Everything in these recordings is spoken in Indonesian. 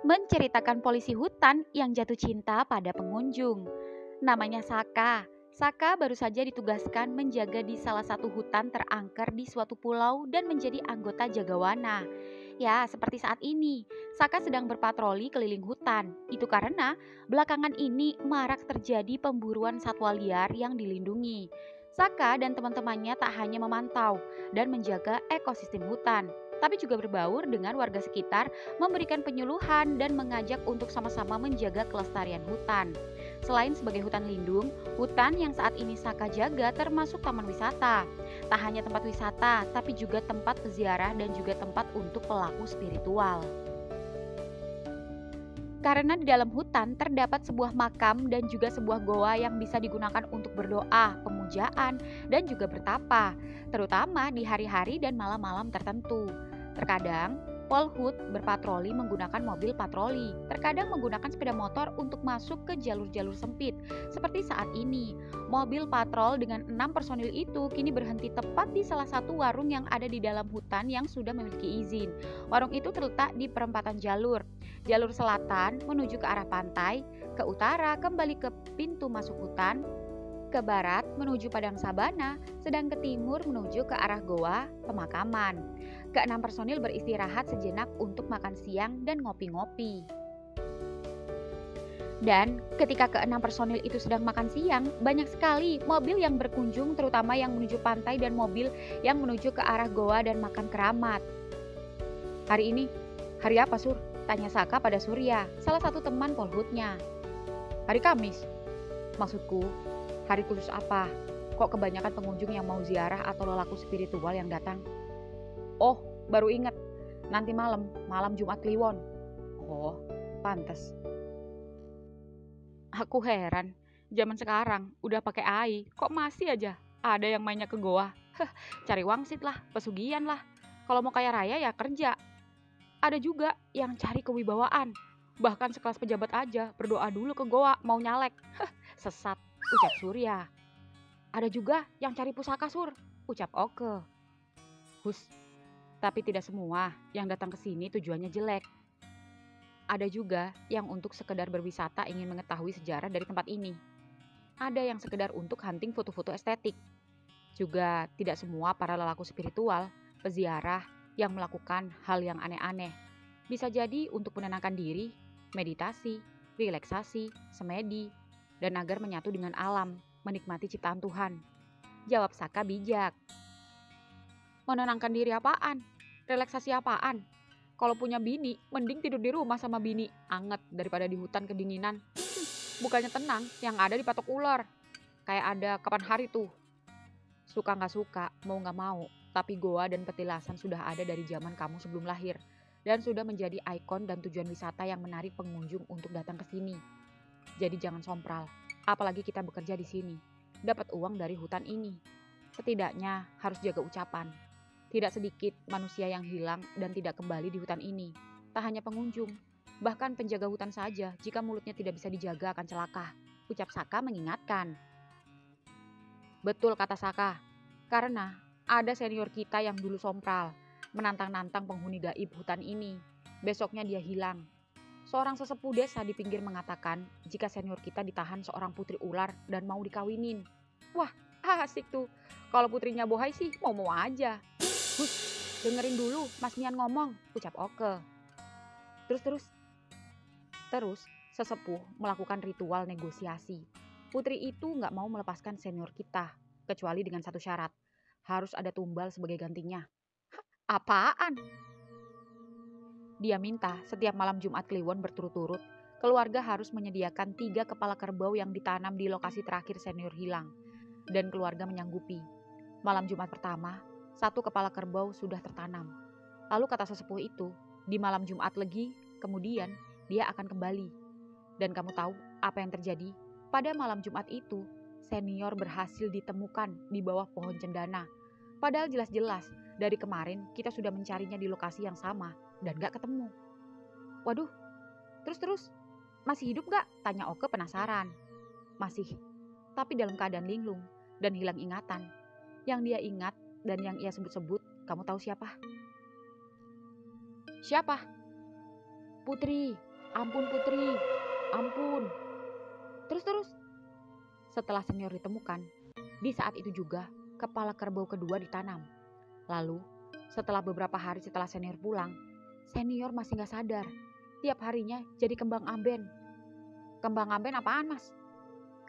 menceritakan polisi hutan yang jatuh cinta pada pengunjung. Namanya Saka. Saka baru saja ditugaskan menjaga di salah satu hutan terangker di suatu pulau dan menjadi anggota jagawana. Ya, seperti saat ini, Saka sedang berpatroli keliling hutan. Itu karena belakangan ini marak terjadi pemburuan satwa liar yang dilindungi. Saka dan teman-temannya tak hanya memantau dan menjaga ekosistem hutan, tapi juga berbaur dengan warga sekitar, memberikan penyuluhan dan mengajak untuk sama-sama menjaga kelestarian hutan. Selain sebagai hutan lindung, hutan yang saat ini Saka jaga termasuk taman wisata. Tak hanya tempat wisata, tapi juga tempat peziarah dan juga tempat untuk pelaku spiritual. Karena di dalam hutan terdapat sebuah makam dan juga sebuah goa yang bisa digunakan untuk berdoa, pemujaan, dan juga bertapa, terutama di hari-hari dan malam-malam tertentu. Terkadang, Polhut berpatroli menggunakan mobil patroli, terkadang menggunakan sepeda motor untuk masuk ke jalur-jalur sempit. Seperti saat ini, mobil patrol dengan 6 personil itu kini berhenti tepat di salah satu warung yang ada di dalam hutan yang sudah memiliki izin. Warung itu terletak di perempatan jalur. Jalur selatan menuju ke arah pantai, ke utara kembali ke pintu masuk hutan, ke barat menuju padang sabana, sedang ke timur menuju ke arah goa pemakaman. Keenam personil beristirahat sejenak untuk makan siang dan ngopi-ngopi. Dan ketika keenam personil itu sedang makan siang, banyak sekali mobil yang berkunjung, terutama yang menuju pantai dan mobil yang menuju ke arah goa dan makan keramat. Hari ini, hari apa Sur? Tanya Saka pada Surya, salah satu teman Polhutnya. Hari Kamis. Maksudku, hari khusus apa? Kok kebanyakan pengunjung yang mau ziarah atau lelaku spiritual yang datang? Oh, baru ingat. Nanti malam Jumat Kliwon. Oh, pantes. Aku heran, zaman sekarang udah pakai AI, kok masih aja ada yang mainnya ke goa? Cari wangsit lah, pesugihan lah. Kalau mau kaya raya ya kerja. Ada juga yang cari kewibawaan. Bahkan sekelas pejabat aja berdoa dulu ke goa mau nyalek. Sesat, ucap Surya. Ada juga yang cari pusaka Sur, ucap Oke. Hus, tapi tidak semua yang datang ke sini tujuannya jelek. Ada juga yang untuk sekedar berwisata ingin mengetahui sejarah dari tempat ini. Ada yang sekedar untuk hunting foto-foto estetik. Juga tidak semua para lelaku spiritual, peziarah yang melakukan hal yang aneh-aneh. Bisa jadi untuk menenangkan diri, meditasi, relaksasi, semedi, dan agar menyatu dengan alam, menikmati ciptaan Tuhan. Jawab Saka bijak. Menenangkan diri apaan? Relaksasi apaan? Kalau punya bini, mending tidur di rumah sama bini, anget daripada di hutan kedinginan. Bukannya tenang, yang ada dipatok ular. Kayak ada kapan hari tuh. Suka gak suka, mau gak mau, tapi goa dan petilasan sudah ada dari zaman kamu sebelum lahir. Dan sudah menjadi ikon dan tujuan wisata yang menarik pengunjung untuk datang ke sini. Jadi jangan sompral, apalagi kita bekerja di sini. Dapat uang dari hutan ini. Setidaknya harus jaga ucapan. Tidak sedikit manusia yang hilang dan tidak kembali di hutan ini. Tak hanya pengunjung, bahkan penjaga hutan saja jika mulutnya tidak bisa dijaga akan celaka. Ucap Saka mengingatkan. Betul kata Saka, karena ada senior kita yang dulu sompral, menantang-nantang penghuni gaib hutan ini. Besoknya dia hilang. Seorang sesepuh desa di pinggir mengatakan jika senior kita ditahan seorang putri ular dan mau dikawinin. Wah, asik tuh. Kalau putrinya bohai sih mau-mau aja. Hus, dengerin dulu Mas Mian ngomong, ucap Oke. Terus sesepuh melakukan ritual negosiasi. Putri itu gak mau melepaskan senior kita, kecuali dengan satu syarat. Harus ada tumbal sebagai gantinya. Apaan? Dia minta setiap malam Jumat Kliwon berturut-turut, keluarga harus menyediakan 3 kepala kerbau yang ditanam di lokasi terakhir senior hilang. Dan keluarga menyanggupi. Malam Jumat pertama, 1 kepala kerbau sudah tertanam. Lalu kata sesepuh itu, di malam Jumat lagi, kemudian dia akan kembali. Dan kamu tahu apa yang terjadi? Pada malam Jumat itu, senior berhasil ditemukan di bawah pohon cendana. Padahal jelas-jelas dari kemarin kita sudah mencarinya di lokasi yang sama dan gak ketemu. Waduh, terus masih hidup gak? Tanya Oke penasaran. Masih, tapi dalam keadaan linglung dan hilang ingatan. Yang dia ingat dan yang ia sebut-sebut, kamu tahu siapa? Siapa? Putri, ampun Putri, ampun. Terus. Setelah senior ditemukan, di saat itu juga kepala kerbau kedua ditanam. Lalu, setelah beberapa hari setelah senior pulang, senior masih gak sadar. Tiap harinya jadi kembang amben. Kembang amben apaan, Mas?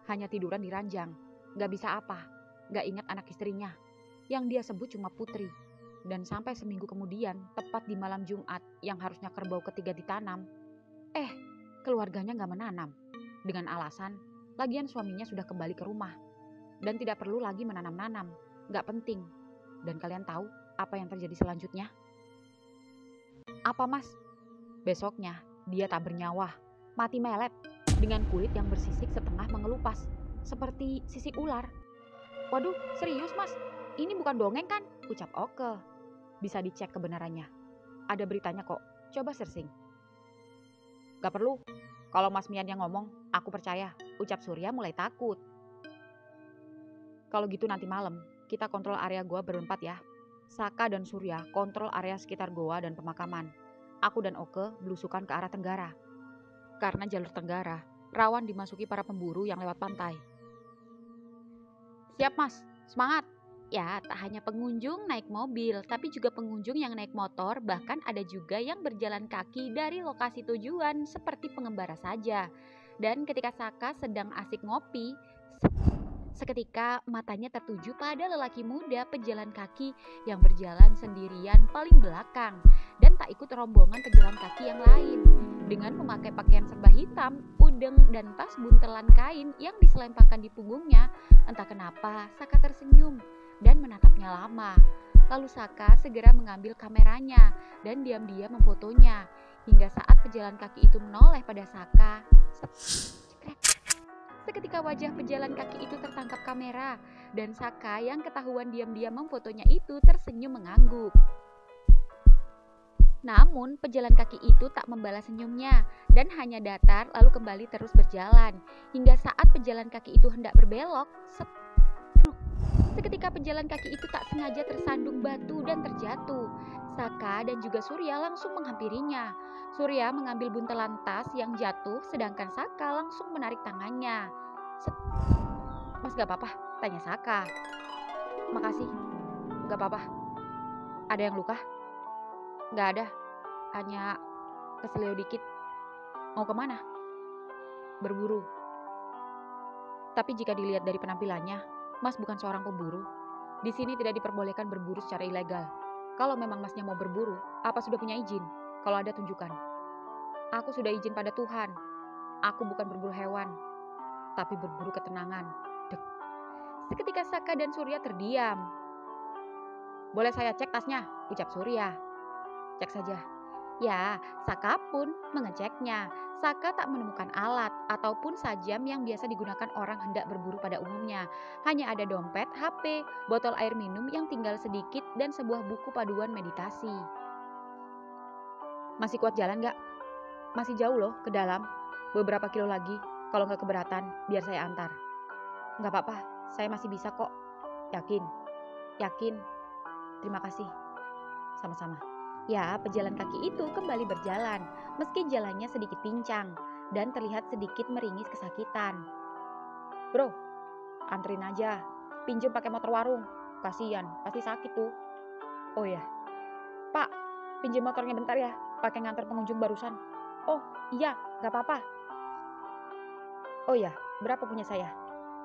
Hanya tiduran di ranjang, gak bisa apa, gak ingat anak istrinya. Yang dia sebut cuma Putri. Dan sampai seminggu kemudian, tepat di malam Jumat yang harusnya kerbau ketiga ditanam, keluarganya gak menanam. Dengan alasan, lagian suaminya sudah kembali ke rumah. Dan tidak perlu lagi menanam-nanam, gak penting. Dan kalian tahu apa yang terjadi selanjutnya? Apa, Mas? Besoknya, dia tak bernyawa, mati melet, dengan kulit yang bersisik setengah mengelupas, seperti sisik ular. Waduh, serius Mas? Ini bukan dongeng kan? Ucap Oke. Bisa dicek kebenarannya. Ada beritanya kok, coba searching. Gak perlu, kalau Mas Mian yang ngomong, aku percaya, ucap Surya mulai takut. Kalau gitu nanti malam, kita kontrol area goa berempat ya. Saka dan Surya kontrol area sekitar goa dan pemakaman. Aku dan Oke belusukan ke arah tenggara. Karena jalur tenggara rawan dimasuki para pemburu yang lewat pantai. Siap Mas, semangat! Ya, tak hanya pengunjung naik mobil, tapi juga pengunjung yang naik motor, bahkan ada juga yang berjalan kaki dari lokasi tujuan seperti pengembara saja. Dan ketika Saka sedang asik ngopi, seketika matanya tertuju pada lelaki muda pejalan kaki yang berjalan sendirian paling belakang dan tak ikut rombongan pejalan kaki yang lain. Dengan memakai pakaian serba hitam, udeng dan tas buntelan kain yang diselempangkan di punggungnya, entah kenapa Saka tersenyum dan menatapnya lama. Lalu Saka segera mengambil kameranya dan diam-diam memfotonya. Hingga saat pejalan kaki itu menoleh pada Saka, seketika wajah pejalan kaki itu tertangkap kamera dan Saka yang ketahuan diam-diam memfotonya itu tersenyum mengangguk. Namun pejalan kaki itu tak membalas senyumnya dan hanya datar lalu kembali terus berjalan. Hingga saat pejalan kaki itu hendak berbelok, seketika pejalan kaki itu tak sengaja tersandung batu dan terjatuh. Saka dan juga Surya langsung menghampirinya. Surya mengambil buntelan tas yang jatuh sedangkan Saka langsung menarik tangannya. Mas gak apa-apa? Tanya Saka. Makasih, gak apa-apa. Ada yang luka? Gak ada, hanya keselio dikit. Mau kemana? Berburu. Tapi jika dilihat dari penampilannya, Mas bukan seorang pemburu. Di sini tidak diperbolehkan berburu secara ilegal. Kalau memang Masnya mau berburu, apa sudah punya izin? Kalau ada tunjukkan. Aku sudah izin pada Tuhan. Aku bukan berburu hewan, tapi berburu ketenangan. Dek. Seketika Saka dan Surya terdiam. Boleh saya cek tasnya? Ucap Surya. Cek saja. Ya, Saka pun mengeceknya. Saka tak menemukan alat ataupun sajam yang biasa digunakan orang hendak berburu pada umumnya. Hanya ada dompet, HP, botol air minum yang tinggal sedikit dan sebuah buku paduan meditasi. Masih kuat jalan gak? Masih jauh loh ke dalam. Beberapa kilo lagi. Kalau gak keberatan, biar saya antar. Gak apa-apa, saya masih bisa kok. Yakin? Yakin. Terima kasih. Sama-sama. Ya, pejalan kaki itu kembali berjalan, meski jalannya sedikit pincang dan terlihat sedikit meringis kesakitan. Bro, anterin aja, pinjem pakai motor warung, kasian, pasti sakit tuh. Oh ya, Pak, pinjem motornya bentar ya, pakai ngantar pengunjung barusan. Oh iya, gak apa-apa. Oh ya, berapa punya saya?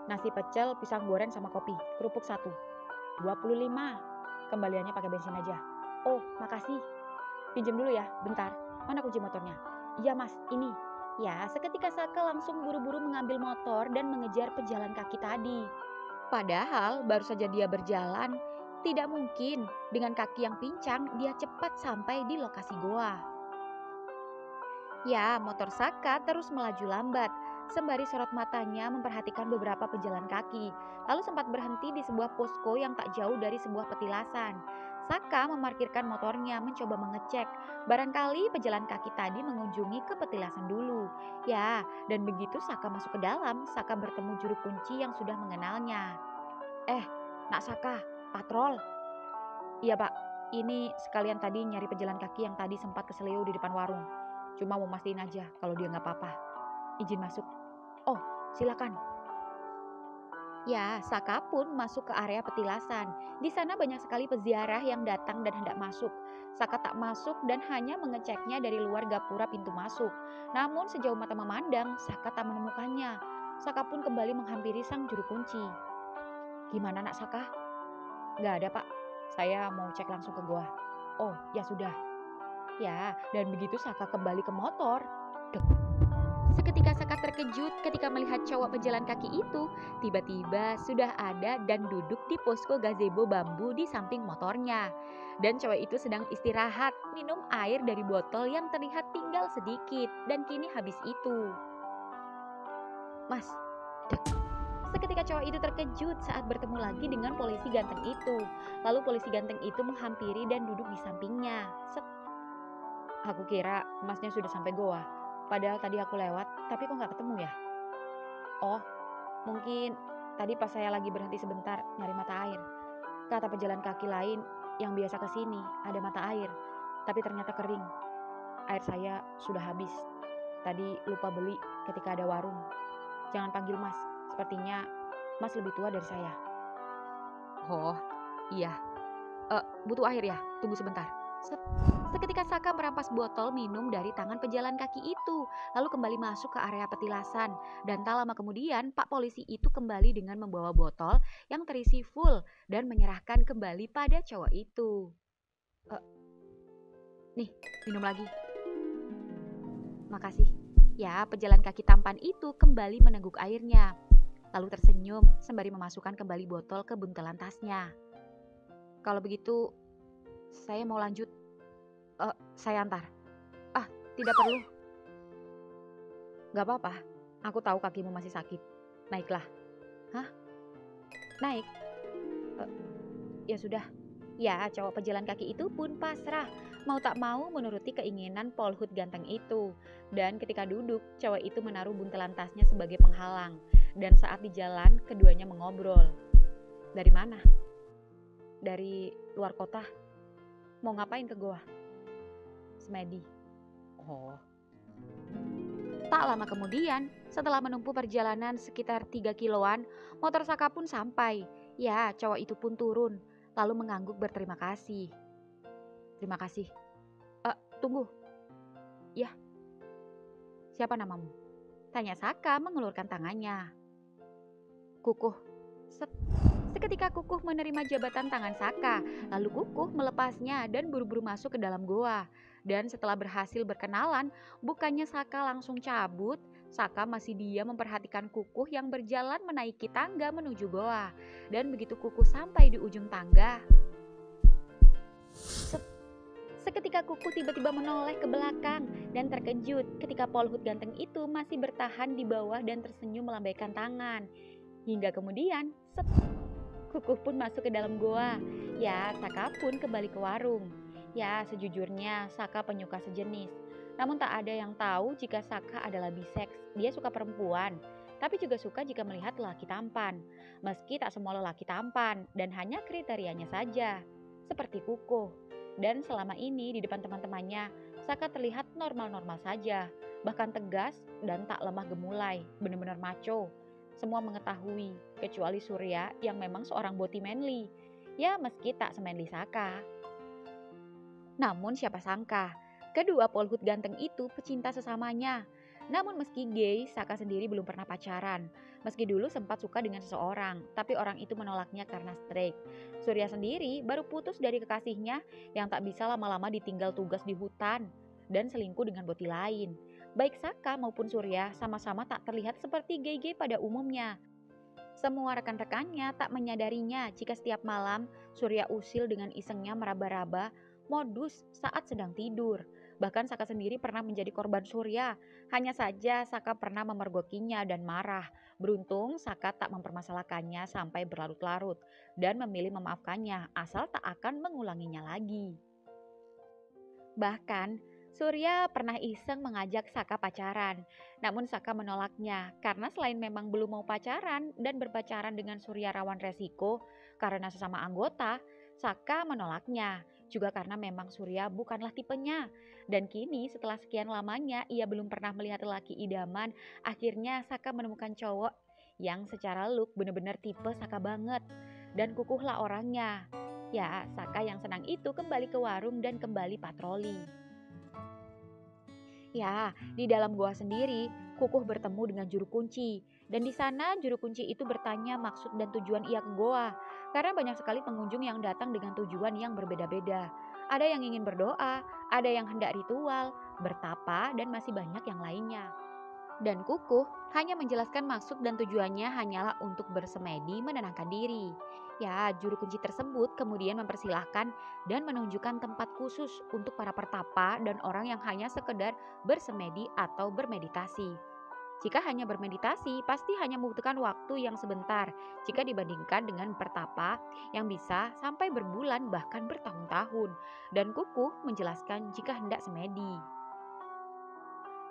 Nasi pecel, pisang goreng sama kopi, kerupuk 1. 25. Kembaliannya pakai bensin aja. Oh, makasih. Pinjam dulu ya, bentar. Mana kunci motornya? Iya mas, ini. Ya, seketika Saka langsung buru-buru mengambil motor dan mengejar pejalan kaki tadi. Padahal baru saja dia berjalan, tidak mungkin dengan kaki yang pincang dia cepat sampai di lokasi goa. Ya, motor Saka terus melaju lambat, sembari sorot matanya memperhatikan beberapa pejalan kaki, lalu sempat berhenti di sebuah posko yang tak jauh dari sebuah petilasan. Saka memarkirkan motornya mencoba mengecek, barangkali pejalan kaki tadi mengunjungi ke petilasan dulu. Ya, dan begitu Saka masuk ke dalam, Saka bertemu juru kunci yang sudah mengenalnya. Nak Saka, patrol? Iya pak, ini sekalian tadi nyari pejalan kaki yang tadi sempat keseleo di depan warung. Cuma mau mastiin aja kalau dia nggak apa-apa. Izin masuk. Oh, silakan. Ya, Saka pun masuk ke area petilasan. Di sana banyak sekali peziarah yang datang dan hendak masuk. Saka tak masuk dan hanya mengeceknya dari luar gapura pintu masuk. Namun sejauh mata memandang, Saka tak menemukannya. Saka pun kembali menghampiri sang juru kunci. Gimana nak Saka? Gak ada pak, saya mau cek langsung ke goa. Oh, ya sudah. Ya, dan begitu Saka kembali ke motor. Seketika Saka terkejut ketika melihat cowok pejalan kaki itu tiba-tiba sudah ada dan duduk di posko gazebo bambu di samping motornya. Dan cowok itu sedang istirahat, minum air dari botol yang terlihat tinggal sedikit dan kini habis itu. Mas, dek. Seketika cowok itu terkejut saat bertemu lagi dengan polisi ganteng itu. Lalu polisi ganteng itu menghampiri dan duduk di sampingnya. Set. Aku kira masnya sudah sampai goa. Padahal tadi aku lewat, tapi kok nggak ketemu ya? Oh, mungkin tadi pas saya lagi berhenti sebentar nyari mata air. Kata pejalan kaki lain yang biasa ke sini ada mata air, tapi ternyata kering. Air saya sudah habis. Tadi lupa beli ketika ada warung. Jangan panggil mas, sepertinya mas lebih tua dari saya. Oh, iya. Butuh air ya? Tunggu sebentar. Seketika Saka merampas botol minum dari tangan pejalan kaki itu, lalu kembali masuk ke area petilasan. Dan tak lama kemudian, Pak Polisi itu kembali dengan membawa botol yang terisi full dan menyerahkan kembali pada cowok itu. Nih, minum lagi. Makasih. Ya, pejalan kaki tampan itu kembali meneguk airnya. Lalu tersenyum sembari memasukkan kembali botol ke buntelan tasnya. Kalau begitu, saya mau lanjut. Saya antar. Tidak perlu. Gak apa-apa. Aku tahu kakimu masih sakit. Naiklah. Hah? Naik? Ya sudah. Ya, cowok pejalan kaki itu pun pasrah. Mau tak mau menuruti keinginan Polhut ganteng itu. Dan ketika duduk, cowok itu menaruh buntelan tasnya sebagai penghalang. Dan saat di jalan, keduanya mengobrol. Dari mana? Dari luar kota. Mau ngapain ke goa? Semedi. Oh. Tak lama kemudian, setelah menempuh perjalanan sekitar 3 kiloan, motor Saka pun sampai. Ya, cowok itu pun turun, lalu mengangguk berterima kasih. Terima kasih. Tunggu. Ya. Siapa namamu? Tanya Saka mengulurkan tangannya. Kukuh. Seketika Kukuh menerima jabatan tangan Saka, lalu Kukuh melepasnya dan buru-buru masuk ke dalam goa. Dan setelah berhasil berkenalan, bukannya Saka langsung cabut, Saka masih diam memperhatikan Kukuh yang berjalan menaiki tangga menuju goa. Dan begitu Kukuh sampai di ujung tangga, seketika Kukuh tiba-tiba menoleh ke belakang dan terkejut ketika Polhut ganteng itu masih bertahan di bawah dan tersenyum melambaikan tangan. Hingga kemudian, Kukuh pun masuk ke dalam goa. Ya, Saka pun kembali ke warung. Ya, sejujurnya Saka penyuka sejenis. Namun tak ada yang tahu jika Saka adalah biseks. Dia suka perempuan, tapi juga suka jika melihat lelaki tampan. Meski tak semua lelaki tampan dan hanya kriterianya saja. Seperti Kukuh. Dan selama ini di depan teman-temannya, Saka terlihat normal-normal saja. Bahkan tegas dan tak lemah gemulai. Benar-benar macho. Semua mengetahui, kecuali Surya yang memang seorang boti manly. Ya, meski tak semanly Saka. Namun siapa sangka, kedua Polhut ganteng itu pecinta sesamanya. Namun meski gay, Saka sendiri belum pernah pacaran. Meski dulu sempat suka dengan seseorang, tapi orang itu menolaknya karena straight. Surya sendiri baru putus dari kekasihnya yang tak bisa lama-lama ditinggal tugas di hutan dan selingkuh dengan boti lain. Baik Saka maupun Surya sama-sama tak terlihat seperti gay-gay pada umumnya. Semua rekan-rekannya tak menyadarinya jika setiap malam Surya usil dengan isengnya meraba-raba modus saat sedang tidur. Bahkan Saka sendiri pernah menjadi korban Surya. Hanya saja Saka pernah memergokinya dan marah. Beruntung Saka tak mempermasalahkannya sampai berlarut-larut dan memilih memaafkannya asal tak akan mengulanginya lagi. Bahkan Surya pernah iseng mengajak Saka pacaran. Namun Saka menolaknya karena selain memang belum mau pacaran dan berpacaran dengan Surya rawan resiko karena sesama anggota, Saka menolaknya. Juga karena memang Surya bukanlah tipenya. Dan kini setelah sekian lamanya ia belum pernah melihat lelaki idaman, akhirnya Saka menemukan cowok yang secara look bener-bener tipe Saka banget. Dan kukuhlah orangnya. Ya, Saka yang senang itu kembali ke warung dan kembali patroli. Ya, di dalam gua sendiri, Kukuh bertemu dengan juru kunci. Dan di sana juru kunci itu bertanya maksud dan tujuan ia ke goa. Karena banyak sekali pengunjung yang datang dengan tujuan yang berbeda-beda. Ada yang ingin berdoa, ada yang hendak ritual, bertapa, dan masih banyak yang lainnya. Dan Kukuh hanya menjelaskan maksud dan tujuannya hanyalah untuk bersemedi menenangkan diri. Ya, juru kunci tersebut kemudian mempersilahkan dan menunjukkan tempat khusus untuk para pertapa dan orang yang hanya sekedar bersemedi atau bermeditasi. Jika hanya bermeditasi, pasti hanya membutuhkan waktu yang sebentar jika dibandingkan dengan pertapa yang bisa sampai berbulan bahkan bertahun-tahun. Dan Kukuh menjelaskan jika hendak semedi.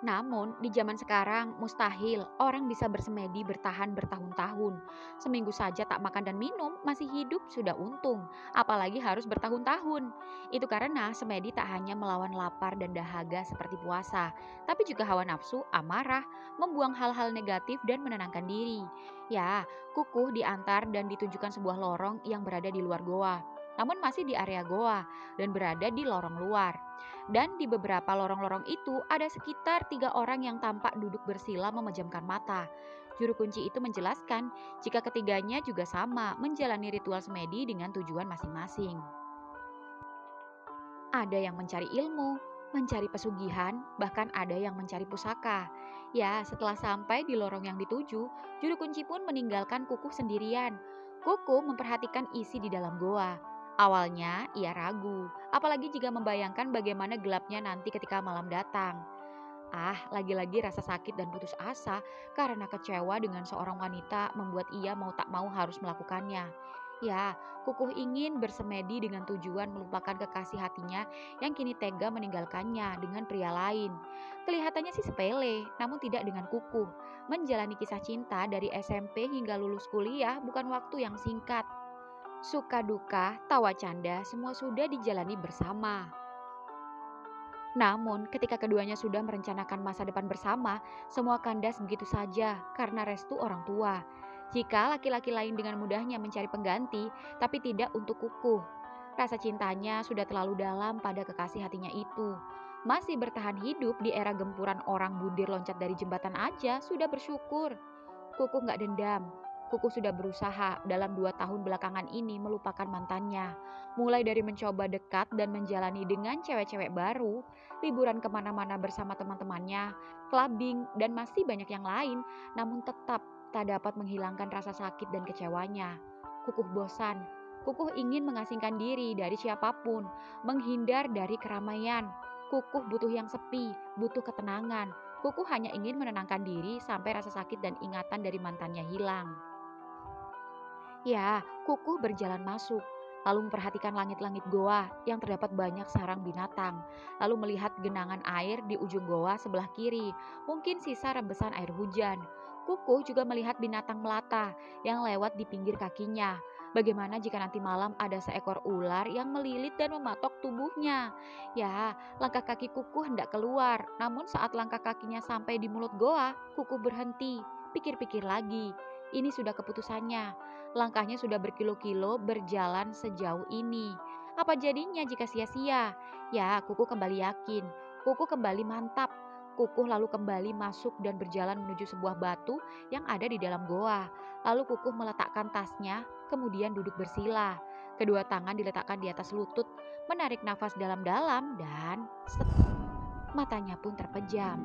Namun, di zaman sekarang mustahil orang bisa bersemedi bertahan bertahun-tahun. Seminggu saja tak makan dan minum, masih hidup sudah untung. Apalagi harus bertahun-tahun. Itu karena semedi tak hanya melawan lapar dan dahaga seperti puasa, tapi juga hawa nafsu, amarah, membuang hal-hal negatif dan menenangkan diri. Ya, Kukuh diantar dan ditunjukkan sebuah lorong yang berada di luar goa. Namun masih di area goa dan berada di lorong luar. Dan di beberapa lorong-lorong itu ada sekitar 3 orang yang tampak duduk bersila memejamkan mata. Juru kunci itu menjelaskan jika ketiganya juga sama menjalani ritual semedi dengan tujuan masing-masing. Ada yang mencari ilmu, mencari pesugihan, bahkan ada yang mencari pusaka. Ya, setelah sampai di lorong yang dituju, juru kunci pun meninggalkan Kukuh sendirian. Kukuh memperhatikan isi di dalam goa. Awalnya ia ragu, apalagi jika membayangkan bagaimana gelapnya nanti ketika malam datang. Lagi-lagi rasa sakit dan putus asa karena kecewa dengan seorang wanita membuat ia mau tak mau harus melakukannya. Ya, Kukuh ingin bersemedi dengan tujuan melupakan kekasih hatinya yang kini tega meninggalkannya dengan pria lain. Kelihatannya sih sepele, namun tidak dengan Kukuh. Menjalani kisah cinta dari SMP hingga lulus kuliah bukan waktu yang singkat. Suka duka, tawa canda, semua sudah dijalani bersama. Namun, ketika keduanya sudah merencanakan masa depan bersama, semua kandas begitu saja karena restu orang tua. Jika laki-laki lain dengan mudahnya mencari pengganti, tapi tidak untuk Kukuh. Rasa cintanya sudah terlalu dalam pada kekasih hatinya itu. Masih bertahan hidup di era gempuran orang budir loncat dari jembatan aja sudah bersyukur. Kukuh gak dendam. Kukuh sudah berusaha dalam 2 tahun belakangan ini melupakan mantannya. Mulai dari mencoba dekat dan menjalani dengan cewek-cewek baru, liburan kemana-mana bersama teman-temannya, clubbing, dan masih banyak yang lain, namun tetap tak dapat menghilangkan rasa sakit dan kecewanya. Kukuh bosan. Kukuh ingin mengasingkan diri dari siapapun, menghindar dari keramaian. Kukuh butuh yang sepi, butuh ketenangan. Kukuh hanya ingin menenangkan diri sampai rasa sakit dan ingatan dari mantannya hilang. Ya, Kukuh berjalan masuk, lalu memperhatikan langit-langit goa yang terdapat banyak sarang binatang, lalu melihat genangan air di ujung goa sebelah kiri, mungkin sisa rembesan air hujan. Kukuh juga melihat binatang melata yang lewat di pinggir kakinya. Bagaimana jika nanti malam ada seekor ular yang melilit dan mematok tubuhnya? Ya, langkah kaki Kukuh hendak keluar, namun saat langkah kakinya sampai di mulut goa, Kukuh berhenti, pikir-pikir lagi. Ini sudah keputusannya. Langkahnya sudah berkilo-kilo berjalan sejauh ini. Apa jadinya jika sia-sia? Ya, Kukuh kembali yakin. Kukuh kembali mantap. Kukuh lalu kembali masuk dan berjalan menuju sebuah batu yang ada di dalam goa. Lalu Kukuh meletakkan tasnya, kemudian duduk bersila. Kedua tangan diletakkan di atas lutut, menarik nafas dalam-dalam dan matanya pun terpejam.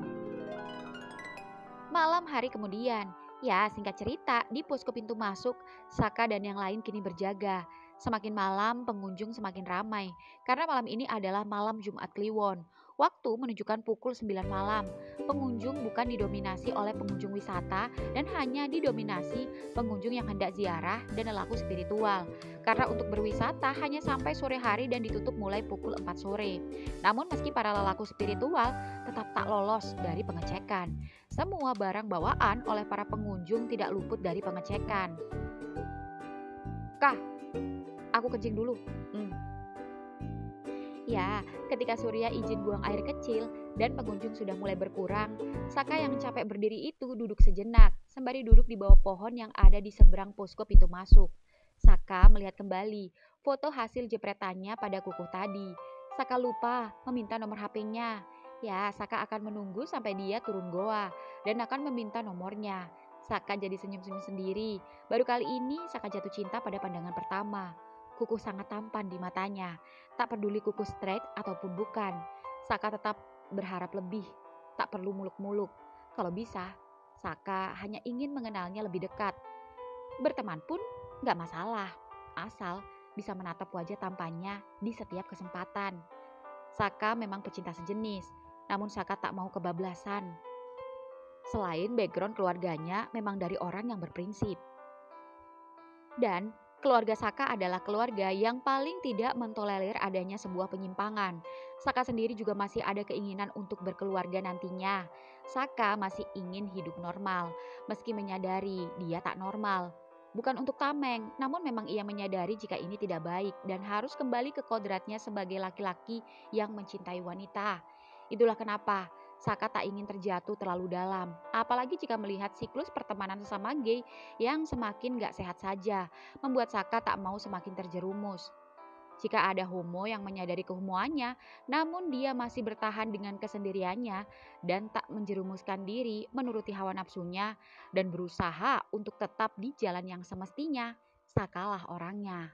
Malam hari kemudian, ya singkat cerita, di posko pintu masuk, Saka dan yang lain kini berjaga. Semakin malam, pengunjung semakin ramai. Karena malam ini adalah malam Jumat Kliwon. Waktu menunjukkan pukul 9 malam. Pengunjung bukan didominasi oleh pengunjung wisata dan hanya didominasi pengunjung yang hendak ziarah dan lelaku spiritual. Karena untuk berwisata hanya sampai sore hari dan ditutup mulai pukul 4 sore. Namun meski para lelaku spiritual tetap tak lolos dari pengecekan. Semua barang bawaan oleh para pengunjung tidak luput dari pengecekan. Kah, aku kencing dulu. Ya, ketika Surya izin buang air kecil dan pengunjung sudah mulai berkurang, Saka yang capek berdiri itu duduk sejenak, sembari duduk di bawah pohon yang ada di seberang posko pintu masuk. Saka melihat kembali foto hasil jepretannya pada kukuh tadi. Saka lupa meminta nomor HP-nya. Ya, Saka akan menunggu sampai dia turun goa dan akan meminta nomornya. Saka jadi senyum-senyum sendiri. Baru kali ini Saka jatuh cinta pada pandangan pertama. Kukuh sangat tampan di matanya. Tak peduli kuku straight ataupun bukan, Saka tetap berharap lebih, tak perlu muluk-muluk. Kalau bisa, Saka hanya ingin mengenalnya lebih dekat. Berteman pun gak masalah, asal bisa menatap wajah tampannya di setiap kesempatan. Saka memang pecinta sejenis, namun Saka tak mau kebablasan. Selain background keluarganya memang dari orang yang berprinsip. Dan keluarga Saka adalah keluarga yang paling tidak mentolerir adanya sebuah penyimpangan. Saka sendiri juga masih ada keinginan untuk berkeluarga nantinya. Saka masih ingin hidup normal, meski menyadari dia tak normal. Bukan untuk tameng, namun memang ia menyadari jika ini tidak baik dan harus kembali ke kodratnya sebagai laki-laki yang mencintai wanita. Itulah kenapa Saka tak ingin terjatuh terlalu dalam, apalagi jika melihat siklus pertemanan sesama gay yang semakin gak sehat saja, membuat Saka tak mau semakin terjerumus. Jika ada homo yang menyadari kehomoannya, namun dia masih bertahan dengan kesendiriannya dan tak menjerumuskan diri menuruti hawa nafsunya dan berusaha untuk tetap di jalan yang semestinya, Sakalah orangnya.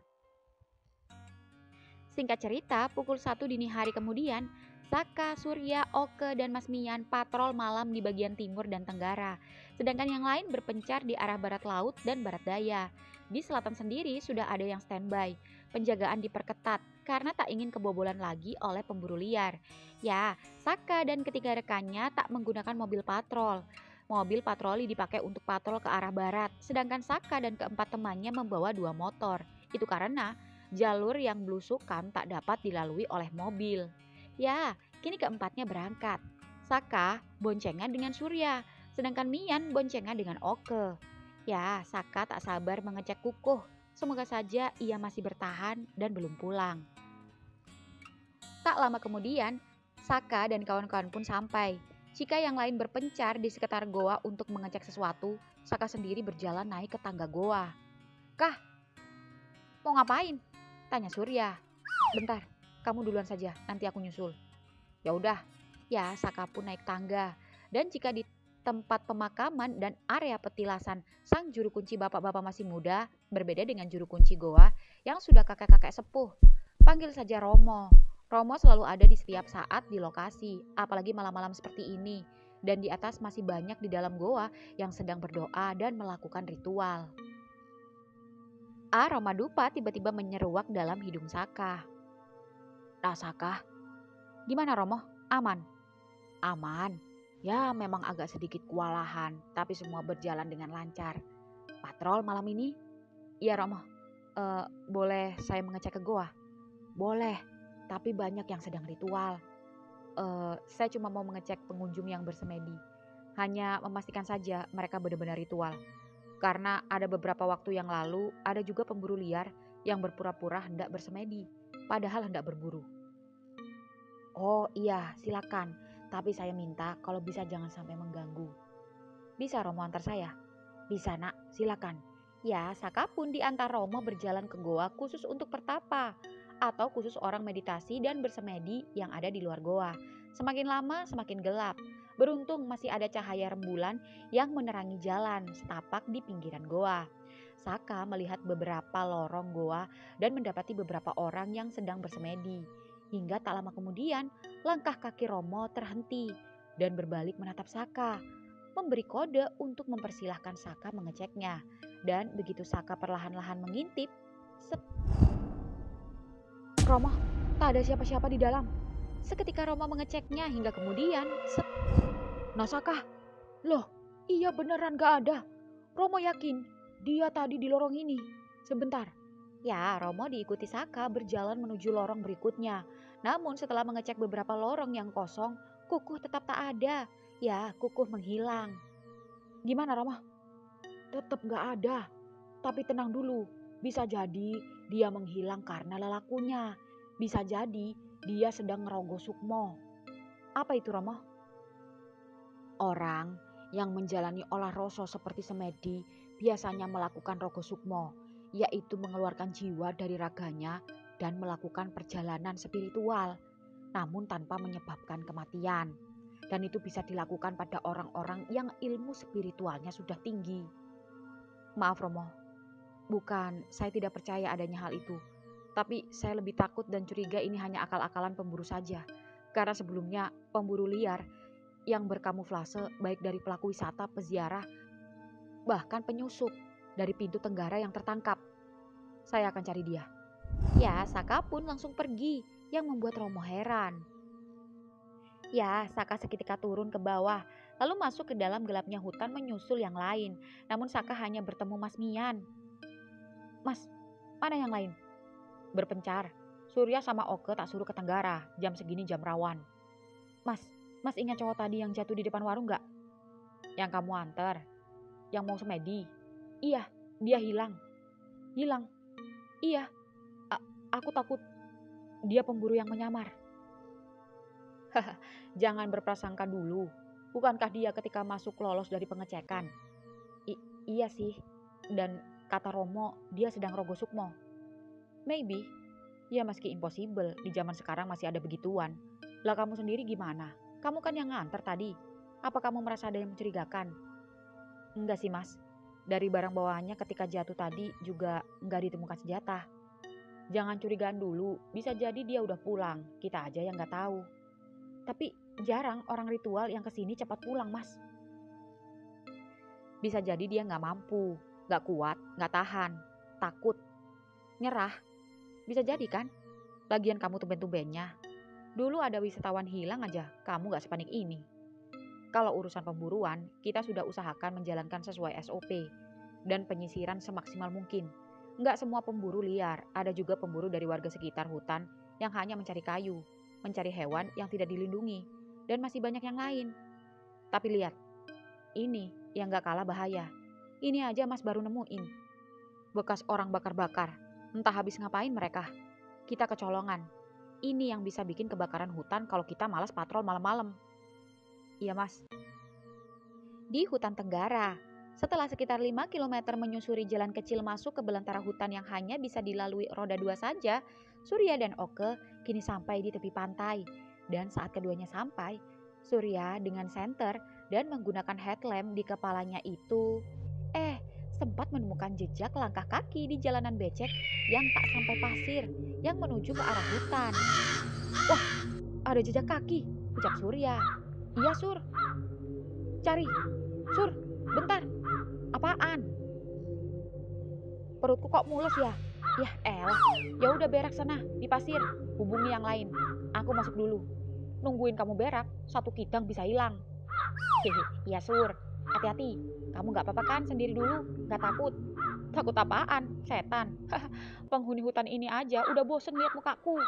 Singkat cerita, pukul 1 dini hari kemudian, Saka, Surya, Oke, dan Mas Mian patrol malam di bagian timur dan tenggara. Sedangkan yang lain berpencar di arah barat laut dan barat daya. Di selatan sendiri sudah ada yang standby. Penjagaan diperketat karena tak ingin kebobolan lagi oleh pemburu liar. Ya, Saka dan ketiga rekannya tak menggunakan mobil patrol. Mobil patroli dipakai untuk patrol ke arah barat, sedangkan Saka dan keempat temannya membawa 2 motor. Itu karena jalur yang belusukan tak dapat dilalui oleh mobil. Ya, kini keempatnya berangkat. Saka boncengan dengan Surya, sedangkan Mian boncengan dengan Oke. Ya, Saka tak sabar mengecek Kukuh. Semoga saja ia masih bertahan dan belum pulang. Tak lama kemudian, Saka dan kawan-kawan pun sampai. Jika yang lain berpencar di sekitar goa untuk mengecek sesuatu, Saka sendiri berjalan naik ke tangga goa. Kah, mau ngapain? Tanya Surya. Bentar, kamu duluan saja, nanti aku nyusul. Ya udah, ya Saka pun naik tangga. Dan jika di tempat pemakaman dan area petilasan sang juru kunci bapak-bapak masih muda, berbeda dengan juru kunci goa yang sudah kakek-kakek sepuh. Panggil saja Romo. Romo selalu ada di setiap saat di lokasi, apalagi malam-malam seperti ini. Dan di atas masih banyak di dalam goa yang sedang berdoa dan melakukan ritual. Aroma dupa tiba-tiba menyeruak dalam hidung Saka. Nah Saka, gimana Romo? Aman? Aman. Ya memang agak sedikit kewalahan, tapi semua berjalan dengan lancar. Patrol malam ini? Iya Romo. Boleh saya mengecek ke goa? Boleh, tapi banyak yang sedang ritual. Saya cuma mau mengecek pengunjung yang bersemedi. Hanya memastikan saja mereka benar-benar ritual. Karena ada beberapa waktu yang lalu, ada juga pemburu liar yang berpura-pura hendak bersemedi, padahal hendak berburu. Oh iya, silakan. Tapi saya minta kalau bisa jangan sampai mengganggu. Bisa Romo antar saya? Bisa nak, silakan. Ya, Saka pun diantar Romo berjalan ke goa khusus untuk pertapa atau khusus orang meditasi dan bersemedi yang ada di luar goa. Semakin lama semakin gelap. Beruntung masih ada cahaya rembulan yang menerangi jalan setapak di pinggiran goa. Saka melihat beberapa lorong goa dan mendapati beberapa orang yang sedang bersemedi. Hingga tak lama kemudian, langkah kaki Romo terhenti dan berbalik menatap Saka, memberi kode untuk mempersilahkan Saka mengeceknya. Dan begitu Saka perlahan-lahan mengintip, set. Romo, tak ada siapa-siapa di dalam. Seketika Romo mengeceknya hingga kemudian, set. Nah Saka, loh iya beneran gak ada. Romo yakin dia tadi di lorong ini. Sebentar. Ya, Romo diikuti Saka berjalan menuju lorong berikutnya. Namun setelah mengecek beberapa lorong yang kosong, Kukuh tetap tak ada. Ya, Kukuh menghilang. Gimana Romo? Tetap gak ada. Tapi tenang dulu, bisa jadi dia menghilang karena lelakunya. Bisa jadi dia sedang ngerogoh sukmo. Apa itu, Romo? Orang yang menjalani olah rasa seperti semedi biasanya melakukan rogo sukmo, yaitu mengeluarkan jiwa dari raganya dan melakukan perjalanan spiritual, namun tanpa menyebabkan kematian. Dan itu bisa dilakukan pada orang-orang yang ilmu spiritualnya sudah tinggi. Maaf Romo, bukan saya tidak percaya adanya hal itu. Tapi saya lebih takut dan curiga ini hanya akal-akalan pemburu saja. Karena sebelumnya pemburu liar yang berkamuflase baik dari pelaku wisata, peziarah, bahkan penyusup dari pintu tenggara yang tertangkap. Saya akan cari dia. Ya, Saka pun langsung pergi yang membuat Romo heran. Ya, Saka seketika turun ke bawah, lalu masuk ke dalam gelapnya hutan menyusul yang lain. Namun Saka hanya bertemu Mas Mian. Mas, mana yang lain? Berpencar. Surya sama Oke tak suruh ke Tenggara, jam segini jam rawan. Mas ingat cowok tadi yang jatuh di depan warung gak? Yang kamu antar? Yang mau semedi? Iya, dia hilang. Hilang? Iya, aku takut dia pemburu yang menyamar. Jangan berprasangka dulu. Bukankah dia ketika masuk lolos dari pengecekan? Iya sih. Dan kata Romo, dia sedang rogo sukmo. Maybe. Ya meski impossible, di zaman sekarang masih ada begituan. Lah kamu sendiri gimana? Kamu kan yang nganter tadi. Apa kamu merasa ada yang mencurigakan? Enggak sih mas. Dari barang bawaannya ketika jatuh tadi juga enggak ditemukan senjata. Jangan curigaan dulu. Bisa jadi dia udah pulang. Kita aja yang nggak tahu. Tapi jarang orang ritual yang kesini cepat pulang mas. Bisa jadi dia gak mampu, gak kuat, gak tahan, takut, nyerah. Bisa jadi kan? Lagian kamu tumben-tumbennya. Dulu ada wisatawan hilang aja, kamu gak sepanik ini. Kalau urusan pemburuan, kita sudah usahakan menjalankan sesuai SOP dan penyisiran semaksimal mungkin. Gak semua pemburu liar, ada juga pemburu dari warga sekitar hutan yang hanya mencari kayu, mencari hewan yang tidak dilindungi, dan masih banyak yang lain. Tapi lihat, ini yang gak kalah bahaya. Ini aja mas baru nemuin. Bekas orang bakar-bakar, entah habis ngapain mereka. Kita kecolongan. Ini yang bisa bikin kebakaran hutan kalau kita malas patrol malam-malam. Iya mas. Di hutan Tenggara, setelah sekitar 5 km menyusuri jalan kecil masuk ke belantara hutan yang hanya bisa dilalui roda 2 saja, Surya dan Oke kini sampai di tepi pantai. Dan saat keduanya sampai, Surya dengan senter dan menggunakan headlamp di kepalanya itu sempat menemukan jejak langkah kaki di jalanan becek yang tak sampai pasir yang menuju ke arah hutan. Wah, ada jejak kaki, ucap Surya. Iya Sur. Cari. Sur, bentar. Apaan? Perutku kok mulus ya? Yah elah, ya udah berak sana di pasir, hubungi yang lain. Aku masuk dulu. Nungguin kamu berak, satu kidang bisa hilang. Hehe, iya Sur, hati-hati. Kamu gak apa-apa kan sendiri dulu? Gak takut? Takut apaan? Setan. Penghuni hutan ini aja udah bosen lihat mukaku.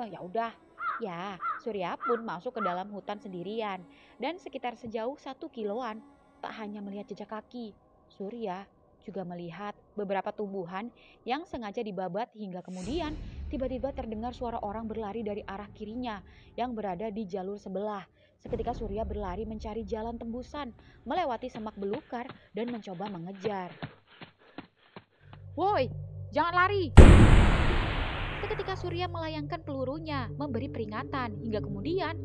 Ya udah. Ya, Surya pun masuk ke dalam hutan sendirian dan sekitar sejauh 1 kiloan. Tak hanya melihat jejak kaki, Surya juga melihat beberapa tumbuhan yang sengaja dibabat hingga kemudian tiba-tiba terdengar suara orang berlari dari arah kirinya yang berada di jalur sebelah. Seketika Surya berlari mencari jalan tembusan, melewati semak belukar dan mencoba mengejar. Woi, jangan lari! Seketika Surya melayangkan pelurunya, memberi peringatan hingga kemudian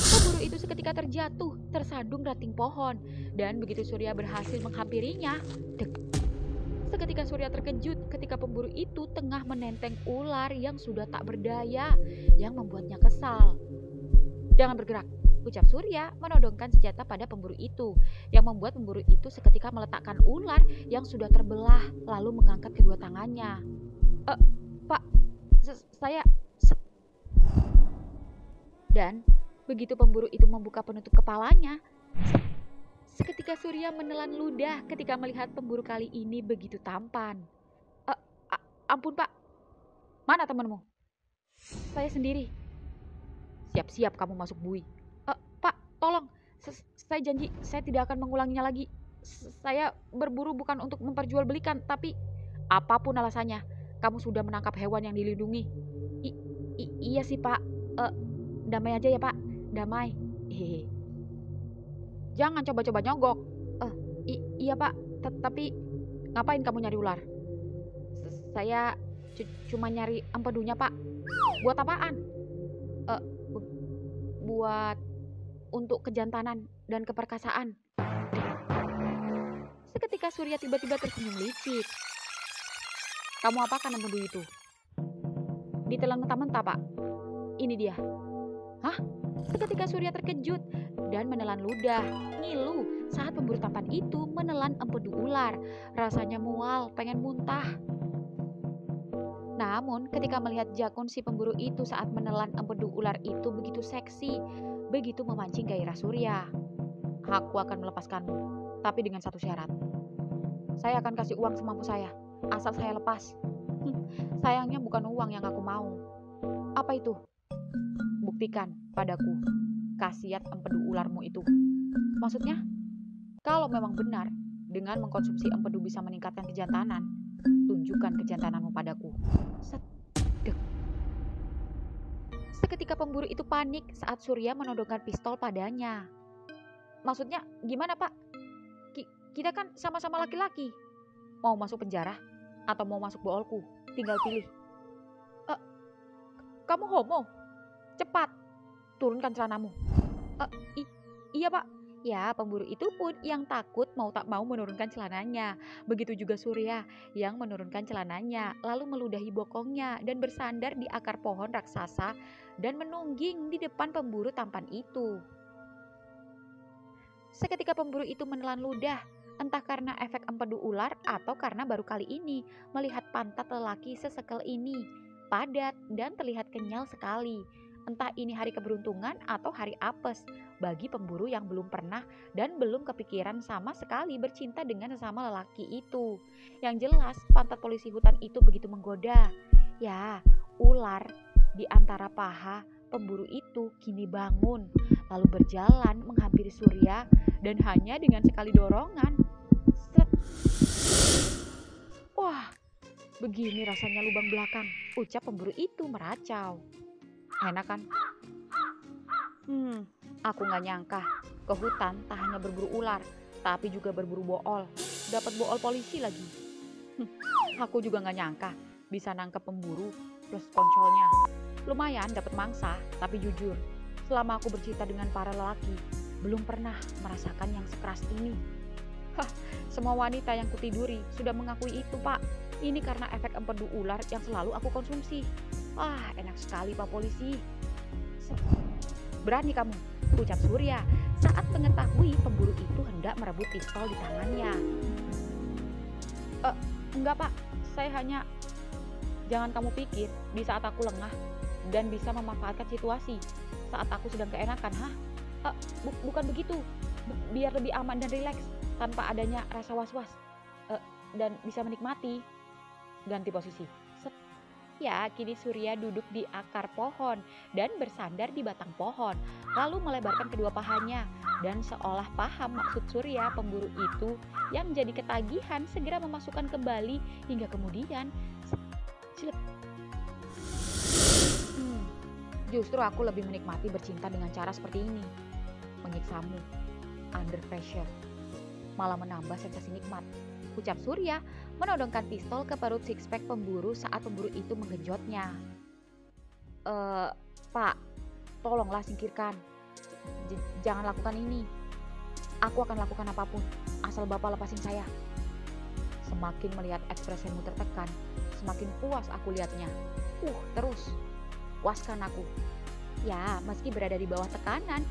pemburu itu seketika terjatuh, tersandung ranting pohon. Dan begitu Surya berhasil menghampirinya, seketika Surya terkejut ketika pemburu itu tengah menenteng ular yang sudah tak berdaya, yang membuatnya kesal. Jangan bergerak, ucap Surya menodongkan senjata pada pemburu itu, yang membuat pemburu itu seketika meletakkan ular yang sudah terbelah, lalu mengangkat kedua tangannya. Pak, saya... Dan begitu pemburu itu membuka penutup kepalanya, seketika Surya menelan ludah ketika melihat pemburu kali ini begitu tampan. Ampun pak, mana temanmu? Saya sendiri. Siap-siap kamu masuk bui. Pak, tolong, saya janji saya tidak akan mengulanginya lagi. Saya berburu bukan untuk memperjualbelikan, tapi apapun alasannya, kamu sudah menangkap hewan yang dilindungi. Iya sih Pak, Eh, damai aja ya Pak, damai. Hehe. Jangan coba-coba nyogok. Iya Pak, tapi Ngapain kamu nyari ular? saya cuma nyari empedunya Pak. Buat apaan? Buat untuk kejantanan dan keperkasaan. Seketika Surya tiba-tiba tersenyum licik. Kamu apakan empedu itu? Ditelan mentah-mentah Pak. Ini dia. Seketika Surya terkejut dan menelan ludah, ngilu saat pemburu tampan itu menelan empedu ular. Rasanya mual, pengen muntah. Namun ketika melihat jakun si pemburu itu saat menelan empedu ular itu begitu seksi, begitu memancing gairah Surya. Aku akan melepaskanmu, tapi dengan satu syarat. Saya akan kasih uang semampu saya, asal saya lepas. Sayangnya bukan uang yang aku mau. Apa itu? Buktikan padaku khasiat empedu ularmu itu. Maksudnya, kalau memang benar dengan mengkonsumsi empedu bisa meningkatkan kejantanan, tunjukkan kejantananmu padaku. Sedek. Seketika pemburu itu panik saat Surya menodongkan pistol padanya. Maksudnya gimana Pak? Kita kan sama-sama laki-laki. Mau masuk penjara atau mau masuk boolku? Tinggal pilih. Kamu homo? Cepat, turunkan celanamu. Iya Pak. Ya, pemburu itu pun yang takut mau tak mau menurunkan celananya. Begitu juga Surya yang menurunkan celananya, lalu meludahi bokongnya dan bersandar di akar pohon raksasa dan menungging di depan pemburu tampan itu. Seketika pemburu itu menelan ludah, entah karena efek empedu ular atau karena baru kali ini melihat pantat lelaki sesekel ini, padat dan terlihat kenyal sekali. Entah ini hari keberuntungan atau hari apes bagi pemburu yang belum pernah dan belum kepikiran sama sekali bercinta dengan sesama lelaki itu. Yang jelas pantat polisi hutan itu begitu menggoda. Ya, ular di antara paha pemburu itu kini bangun, lalu berjalan menghampiri Surya dan hanya dengan sekali dorongan. Sret. Wah, begini rasanya lubang belakang, ucap pemburu itu meracau. Enak kan? Aku gak nyangka ke hutan tak hanya berburu ular, tapi juga berburu bool. Dapat bool polisi lagi. Aku juga gak nyangka bisa nangkep pemburu plus koncolnya. Lumayan dapat mangsa, tapi jujur, selama aku bercinta dengan para lelaki, belum pernah merasakan yang sekeras ini. Semua wanita yang kutiduri sudah mengakui itu Pak. Ini karena efek empedu ular yang selalu aku konsumsi. Enak sekali Pak Polisi. Berani kamu, ucap Surya saat mengetahui pemburu itu hendak merebut pistol di tangannya. Enggak Pak, saya hanya... Jangan kamu pikir di saat aku lengah dan bisa memanfaatkan situasi saat aku sedang keenakan, bukan begitu. Biar lebih aman dan rileks tanpa adanya rasa was-was dan bisa menikmati. Ganti posisi. Ya, kini Surya duduk di akar pohon dan bersandar di batang pohon, lalu melebarkan kedua pahanya dan seolah paham maksud Surya, pemburu itu yang jadi ketagihan segera memasukkan kembali hingga kemudian justru aku lebih menikmati bercinta dengan cara seperti ini. Menyiksamu under pressure malah menambah sensasi nikmat, ucap Surya menodongkan pistol ke perut six-pack pemburu saat pemburu itu menggenjotnya. Pak, tolonglah singkirkan. Jangan lakukan ini. Aku akan lakukan apapun, asal Bapak lepasin saya. Semakin melihat ekspresimu tertekan, semakin puas aku lihatnya. Terus, puaskan aku. Ya, meski berada di bawah tekanan,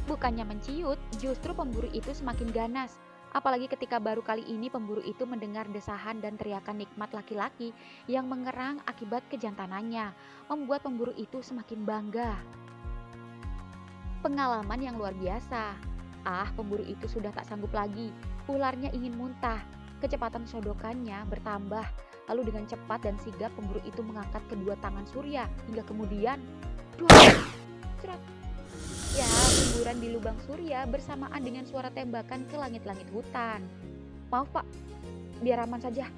bukannya menciut, justru pemburu itu semakin ganas. Apalagi ketika baru kali ini pemburu itu mendengar desahan dan teriakan nikmat laki-laki yang mengerang akibat kejantanannya, membuat pemburu itu semakin bangga. Pengalaman yang luar biasa. Pemburu itu sudah tak sanggup lagi. Ularnya ingin muntah. Kecepatan sodokannya bertambah. Lalu dengan cepat dan sigap pemburu itu mengangkat kedua tangan Surya hingga kemudian cerat. Ya, semburan di lubang Surya bersamaan dengan suara tembakan ke langit-langit hutan. Maaf Pak, biar aman saja.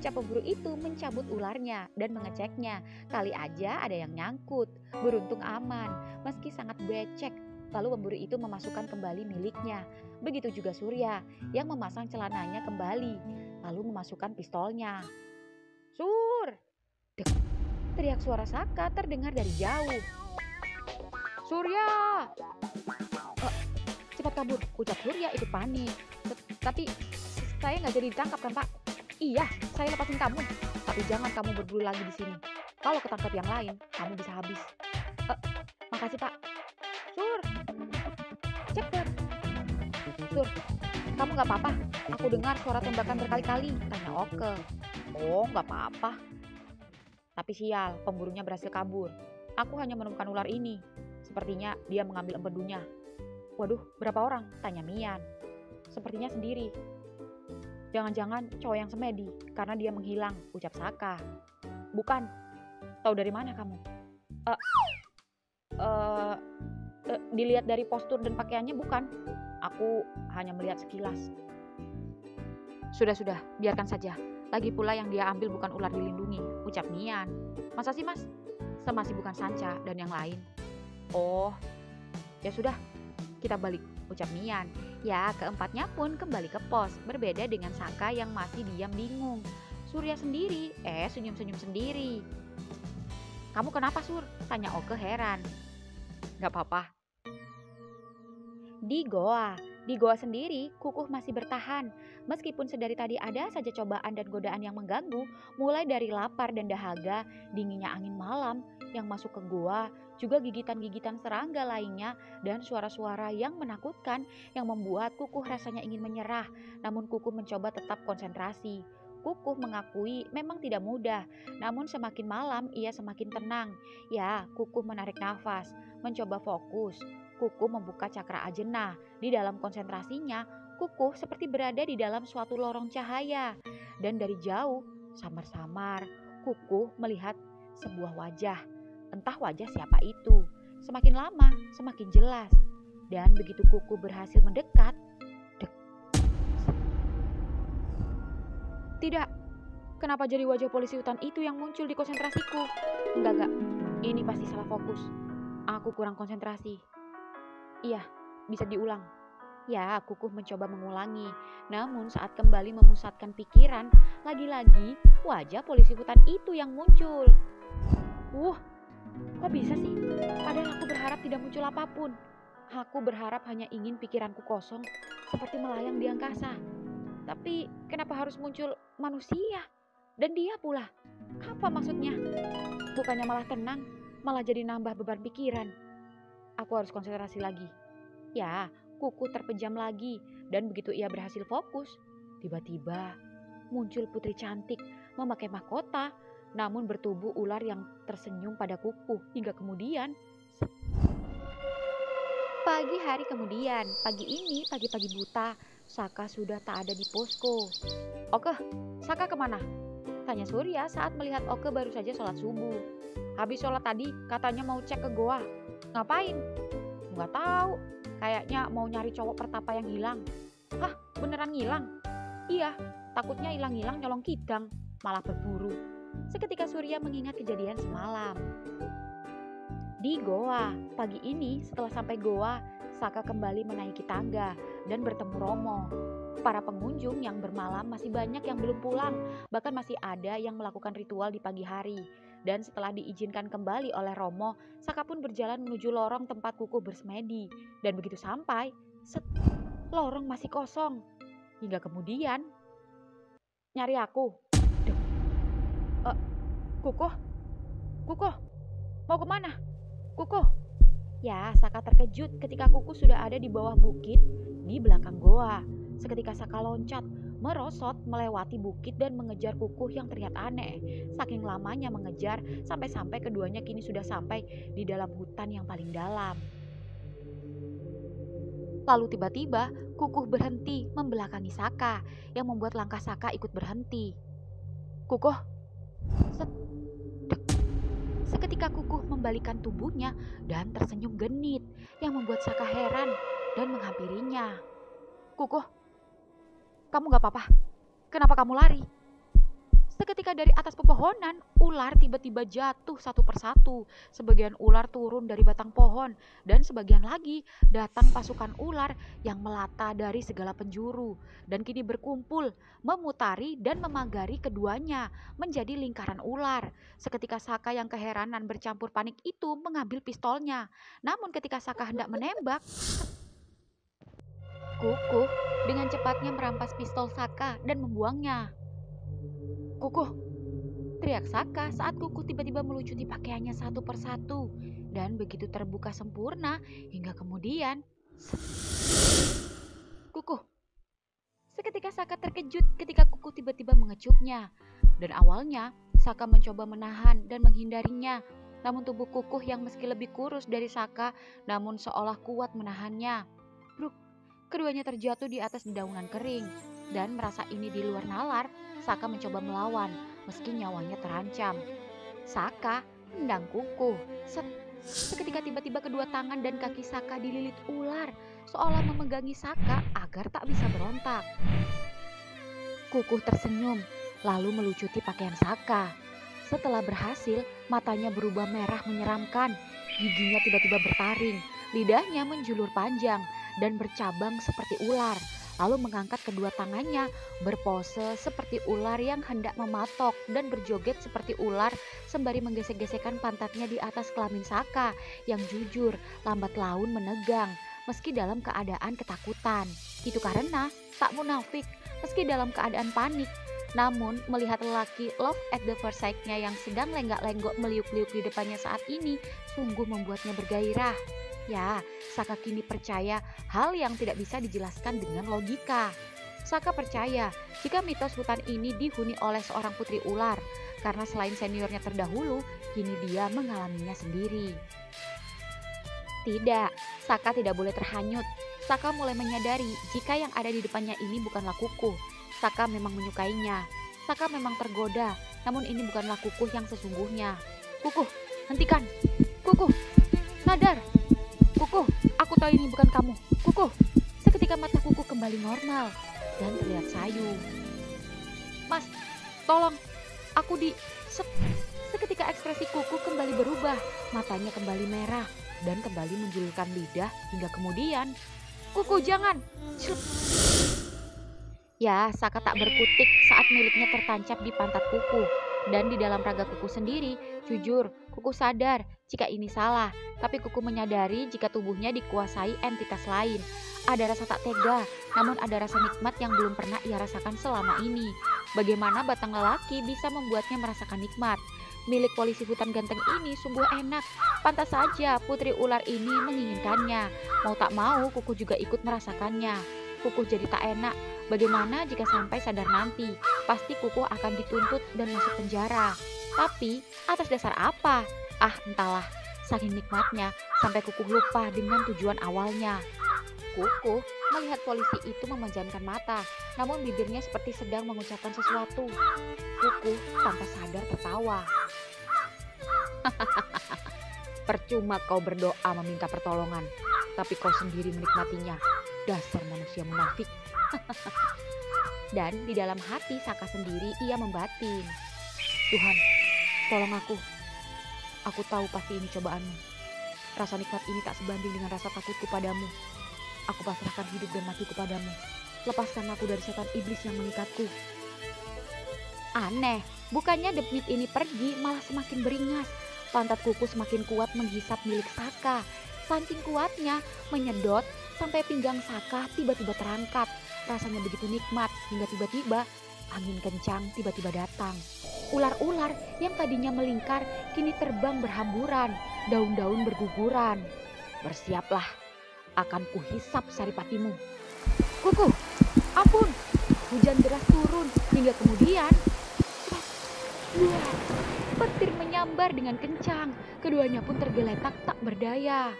Ucap pemburu itu mencabut ularnya dan mengeceknya. Kali aja ada yang nyangkut. Beruntung aman, meski sangat becek. Lalu pemburu itu memasukkan kembali miliknya. Begitu juga Surya yang memasang celananya kembali, lalu memasukkan pistolnya. "Sur!" Dek, teriak suara Saka terdengar dari jauh. "Surya!" "Cepat kabur," ucap Surya ikut panik. "Tapi saya nggak jadi ditangkap kan, Pak?" "Iya, saya lepasin kamu. Tapi jangan kamu berburu lagi di sini. Kalau ketangkap yang lain, kamu bisa habis." "Makasih, Pak." "Sur, cepet." "Sur, kamu nggak apa-apa? Aku dengar suara tembakan berkali-kali," tanya Oke. "Oh, nggak apa-apa." Tapi sial, pemburunya berhasil kabur. Aku hanya menemukan ular ini. Sepertinya dia mengambil empedunya. "Waduh, berapa orang?" tanya Mian. "Sepertinya sendiri." "Jangan-jangan cowok yang semedi, karena dia menghilang," ucap Saka. "Bukan. Tahu dari mana kamu?" Dilihat dari postur dan pakaiannya bukan. Aku hanya melihat sekilas." Sudah, biarkan saja. Lagi pula yang dia ambil bukan ular dilindungi," ucap Mian. "Masa sih, Mas? Masih bukan Sanca dan yang lain." "Oh, ya sudah, kita balik," ucap Mian. Ya, keempatnya pun kembali ke pos, berbeda dengan Saka yang masih diam bingung. Surya sendiri, senyum-senyum sendiri. "Kamu kenapa, Sur?" tanya Oke heran. "Gak apa-apa." Di goa sendiri, Kukuh masih bertahan. Meskipun sedari tadi ada saja cobaan dan godaan yang mengganggu, mulai dari lapar dan dahaga, dinginnya angin malam yang masuk ke goa, juga gigitan-gigitan serangga lainnya, dan suara-suara yang menakutkan yang membuat Kukuh rasanya ingin menyerah. Namun Kukuh mencoba tetap konsentrasi. Kukuh mengakui memang tidak mudah, namun semakin malam ia semakin tenang. Ya, Kukuh menarik nafas, mencoba fokus. Kukuh membuka cakra ajena. Di dalam konsentrasinya, Kukuh seperti berada di dalam suatu lorong cahaya. Dan dari jauh, samar-samar, Kukuh melihat sebuah wajah. Entah wajah siapa itu. Semakin lama, semakin jelas. Dan begitu Kukuh berhasil mendekat, tidak, kenapa jadi wajah polisi hutan itu yang muncul di konsentrasiku? Enggak, ini pasti salah fokus. Aku kurang konsentrasi. Iya, bisa diulang. Ya, Kukuh mencoba mengulangi. Namun saat kembali memusatkan pikiran, lagi-lagi wajah polisi hutan itu yang muncul. Kok bisa sih? Padahal aku berharap tidak muncul apapun. Aku berharap hanya ingin pikiranku kosong, seperti melayang di angkasa. Tapi kenapa harus muncul manusia? Dan dia pula. Apa maksudnya? Bukannya malah tenang, malah jadi nambah beban pikiran. Aku harus konsentrasi lagi. Ya, Kukuh terpejam lagi. Dan begitu ia berhasil fokus, tiba-tiba muncul putri cantik memakai mahkota, namun bertubuh ular yang tersenyum pada Kukuh. Hingga kemudian, pagi hari kemudian, pagi ini pagi-pagi buta, Saka sudah tak ada di posko. "Oke, Saka kemana?" tanya Surya saat melihat Oke baru saja sholat subuh. "Habis sholat tadi katanya mau cek ke goa." "Ngapain?" "Nggak tahu, kayaknya mau nyari cowok pertapa yang hilang." "Hah, beneran hilang?" "Iya, takutnya hilang-hilang nyolong kidang, malah berburu." Seketika Surya mengingat kejadian semalam. Di goa, pagi ini setelah sampai goa, Saka kembali menaiki tangga dan bertemu Romo. Para pengunjung yang bermalam masih banyak yang belum pulang, bahkan masih ada yang melakukan ritual di pagi hari. Dan setelah diizinkan kembali oleh Romo, Saka pun berjalan menuju lorong tempat Kukuh bersemedi. Dan begitu sampai, lorong masih kosong. Hingga kemudian, "Nyari aku?" Kukuh? Kukuh? Mau kemana? Kukuh?" Ya, Saka terkejut ketika Kukuh sudah ada di bawah bukit di belakang goa. Seketika Saka loncat, merosot melewati bukit dan mengejar Kukuh yang terlihat aneh. Saking lamanya mengejar, sampai-sampai keduanya kini sudah sampai di dalam hutan yang paling dalam. Lalu tiba-tiba Kukuh berhenti membelakangi Saka, yang membuat langkah Saka ikut berhenti. "Kukuh!" Seketika Kukuh membalikan tubuhnya dan tersenyum genit yang membuat Saka heran dan" Kukuh, kamu gak apa-apa? Kenapa kamu lari?" Seketika dari atas pepohonan, ular tiba-tiba jatuh satu persatu. Sebagian ular turun dari batang pohon, dan sebagian lagi datang pasukan ular yang melata dari segala penjuru. Dan kini berkumpul, memutari dan memagari keduanya menjadi lingkaran ular. Seketika Saka yang keheranan bercampur panik itu mengambil pistolnya. Namun ketika Saka hendak menembak, Kukuh dengan cepatnya merampas pistol Saka dan membuangnya. Kukuh, teriak Saka saat Kukuh tiba-tiba melucuti pakaiannya satu persatu dan begitu terbuka sempurna hingga kemudian Kukuh. Seketika Saka terkejut ketika Kukuh tiba-tiba mengecupnya. Dan awalnya Saka mencoba menahan dan menghindarinya. Namun tubuh Kukuh yang meski lebih kurus dari Saka namun seolah kuat menahannya. Bruk, keduanya terjatuh di atas dedaunan kering. Dan merasa ini di luar nalar, Saka mencoba melawan meski nyawanya terancam. Saka mendang Kukuh. Seketika tiba-tiba kedua tangan dan kaki Saka dililit ular, seolah memegangi Saka agar tak bisa berontak. Kukuh tersenyum, lalu melucuti pakaian Saka. Setelah berhasil, matanya berubah merah menyeramkan, giginya tiba-tiba bertaring, lidahnya menjulur panjang dan bercabang seperti ular. Lalu mengangkat kedua tangannya, berpose seperti ular yang hendak mematok dan berjoget seperti ular sembari menggesek-gesekkan pantatnya di atas kelamin Saka yang jujur, lambat laun menegang meski dalam keadaan ketakutan. Itu karena tak munafik meski dalam keadaan panik. Namun melihat lelaki love at the first sight-nya yang sedang lenggak-lenggok meliuk-liuk di depannya saat ini sungguh membuatnya bergairah. Ya, Saka kini percaya hal yang tidak bisa dijelaskan dengan logika. Saka percaya jika mitos hutan ini dihuni oleh seorang putri ular, karena selain seniornya terdahulu, kini dia mengalaminya sendiri. Tidak, Saka tidak boleh terhanyut. Saka mulai menyadari jika yang ada di depannya ini bukanlah Kukuh. Saka memang menyukainya. Saka memang tergoda, namun ini bukanlah Kukuh yang sesungguhnya. Kukuh, hentikan! Kukuh, sadar! Kukuh, aku tahu ini bukan kamu. Kukuh. Seketika mata Kukuh kembali normal dan terlihat sayu. Mas, tolong, aku di... Seketika ekspresi Kukuh kembali berubah, matanya kembali merah dan kembali menjulurkan lidah hingga kemudian, Kukuh jangan! Ya, Saka tak berkutik saat miliknya tertancap di pantat Kukuh. Dan di dalam raga Kukuh sendiri, jujur, Kukuh sadar jika ini salah. Tapi Kukuh menyadari jika tubuhnya dikuasai entitas lain. Ada rasa tak tega, namun ada rasa nikmat yang belum pernah ia rasakan selama ini. Bagaimana batang lelaki bisa membuatnya merasakan nikmat? Milik polisi hutan ganteng ini sungguh enak. Pantas saja putri ular ini menginginkannya. Mau tak mau, Kukuh juga ikut merasakannya. Kukuh jadi tak enak. Bagaimana jika sampai sadar nanti? Pasti Kukuh akan dituntut dan masuk penjara. Tapi atas dasar apa? Ah, entahlah. Saking nikmatnya sampai Kukuh lupa dengan tujuan awalnya. Kukuh melihat polisi itu memejamkan mata, namun bibirnya seperti sedang mengucapkan sesuatu. Kukuh tanpa sadar tertawa. Percuma kau berdoa meminta pertolongan, tapi kau sendiri menikmatinya. Dasar manusia munafik. Dan di dalam hati Saka sendiri ia membatin. Tuhan, tolong aku. Aku tahu pasti ini cobaanmu. Rasa nikmat ini tak sebanding dengan rasa takutku padamu. Aku pasrahkan hidup dan matiku padamu. Lepaskan aku dari setan iblis yang mengikatku. Aneh, bukannya demit ini pergi malah semakin beringas. Pantat Kukuh semakin kuat menghisap milik Saka. Saking kuatnya menyedot sampai pinggang Saka tiba-tiba terangkat. Rasanya begitu nikmat hingga tiba-tiba angin kencang tiba-tiba datang. Ular-ular yang tadinya melingkar kini terbang berhamburan, daun-daun berguguran. Bersiaplah, akan kuhisap saripatimu. Kukuh, ampun! Hujan deras turun hingga kemudian petir menyambar dengan kencang. Keduanya pun tergeletak tak berdaya.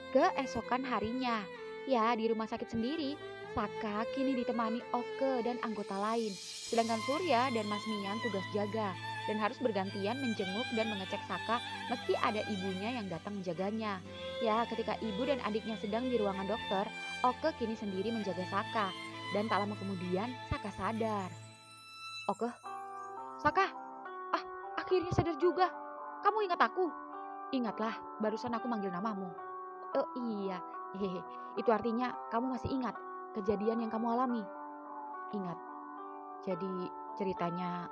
Keesokan harinya, ya di rumah sakit sendiri, Saka kini ditemani Oke dan anggota lain. Sedangkan Surya dan Mas Mian tugas jaga dan harus bergantian menjenguk dan mengecek Saka meski ada ibunya yang datang menjaganya. Ya, ketika ibu dan adiknya sedang di ruangan dokter, Oke kini sendiri menjaga Saka. Dan tak lama kemudian Saka sadar. Oke, Saka, ah, akhirnya sadar juga. Kamu ingat aku? Ingatlah, barusan aku manggil namamu. Oh iya, hehe. Itu artinya kamu masih ingat kejadian yang kamu alami. Ingat. Jadi ceritanya,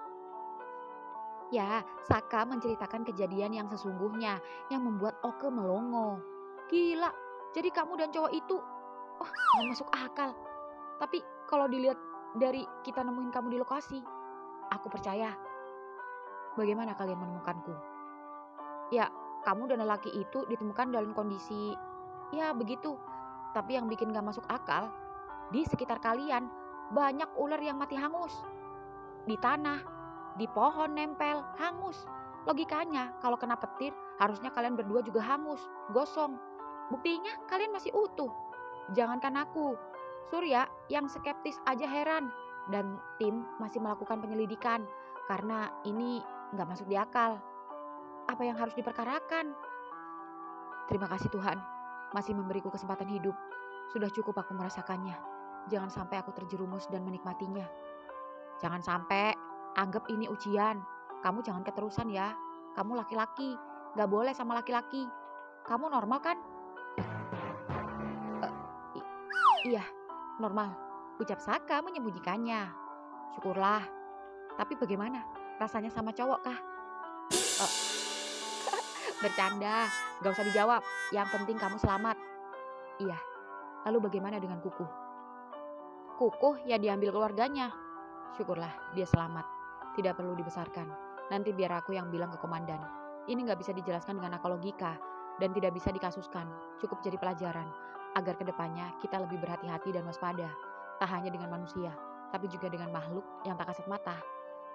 ya, Saka menceritakan kejadian yang sesungguhnya yang membuat Oke melongo. Gila, jadi kamu dan cowok itu, wah, nggak masuk akal. Tapi kalau dilihat dari kita nemuin kamu di lokasi, aku percaya. Bagaimana kalian menemukanku? Ya, kamu dan lelaki itu ditemukan dalam kondisi, ya begitu. Tapi yang bikin gak masuk akal, di sekitar kalian banyak ular yang mati hangus. Di tanah, di pohon nempel, hangus. Logikanya kalau kena petir, harusnya kalian berdua juga hangus, gosong. Buktinya kalian masih utuh. Jangankan aku, Surya yang skeptis aja heran. Dan tim masih melakukan penyelidikan karena ini gak masuk di akal. Apa yang harus diperkarakan? Terima kasih Tuhan, masih memberiku kesempatan hidup. Sudah cukup aku merasakannya. Jangan sampai aku terjerumus dan menikmatinya. Jangan sampai, anggap ini ujian. Kamu jangan keterusan ya. Kamu laki-laki, gak boleh sama laki-laki. Kamu normal kan? Iya, normal. Ucap Saka menyembunyikannya. Syukurlah. Tapi bagaimana? Rasanya sama cowok kah? Bercanda, gak usah dijawab. Yang penting kamu selamat. Iya, lalu bagaimana dengan Kukuh? Kukuh ya diambil keluarganya. Syukurlah dia selamat. Tidak perlu dibesarkan. Nanti biar aku yang bilang ke komandan. Ini gak bisa dijelaskan dengan akal logika. Dan tidak bisa dikasuskan. Cukup jadi pelajaran. Agar kedepannya kita lebih berhati-hati dan waspada. Tak hanya dengan manusia, tapi juga dengan makhluk yang tak kasat mata.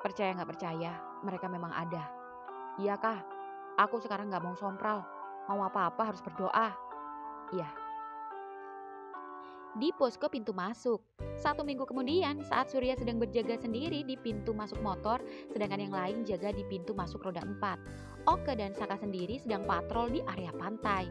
Percaya gak percaya, mereka memang ada. Iya kah? Aku sekarang gak mau sompral. Mau apa-apa harus berdoa. Iya. Di posko pintu masuk. 1 minggu kemudian saat Surya sedang berjaga sendiri di pintu masuk motor, sedangkan yang lain jaga di pintu masuk roda 4. Oke dan Saka sendiri sedang patrol di area pantai.